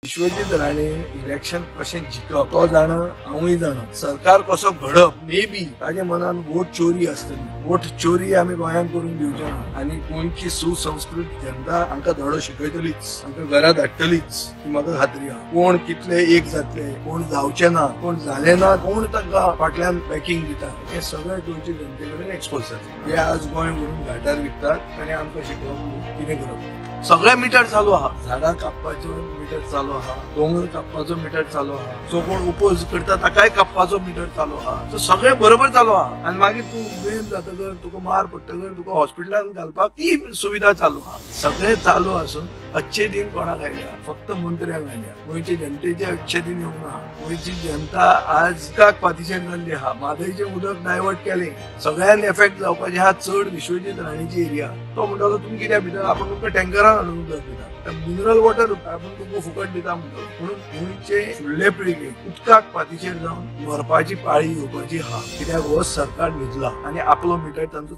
Vishwajeet Rane election कशें जिखप तो जाणा हांवूय जाणा सरकार कसो घडप मे बी ताजे मनान वोट चोरी आसतली वोट चोरी आमी गोंयांत करून दिवचे ना आनी गोंयची सुसंस्कृत जनता हांकां धडो शिकयतलीच हांकां घरा धाडटलीच ही म्हाका खात्री आहा कोण कितले एक जातले कोण जावचे ना कोण जाले ना कोण तांकां फाटल्यान बॅकिंग दिता हे सगळे गोंयचे जनते कडेन एक्सपोज जाता हे आज गोंय व्हरून घाटार विकतात आनी आमकां शिकोवप कितें करप सगळे मिटर चालू आहा झाडां कापपाचो मिटर चालू आहा दोंगर कापपाचो मिटर चालू आहा जो कोण उपोज करता ताकाय कापपाचो मिटर चालू आहा सो सगळे बरोबर चालू आहा आनी मागीर तूं बेन जातकर तुका मार पडटकर तुका हॉस्पिटलांत घालपाक ती सुविधा चालू आहा सगळे चालू आसून अच्छे दिन कोणाक आयल्या फक्त मंत्र्यांक आयल्या गोंयचे जनतेचे अच्छे दिन येवंक ना गोंयची जनता आज काक पातीचेर जाल्ली आहा म्हादयचें उदक डायवर्ट केलें सगळ्यांक एफेक्ट जावपाचें आहा चड विश्वजीत राणेची एरिया तो म्हणटलो तुमी कित्याक भितर आपण तुमकां टँकरान हाडून उदक दिता मिनरल वॉटर आपण तुमकां फुकट दिता म्हणटलो म्हणून गोंयचे फुडले पिळगेक उदकाक पातीचेर जावन मरपाची पाळी येवपाची आहा कित्याक हो सरकार न्हिदला आनी आपलो मिटर तांचो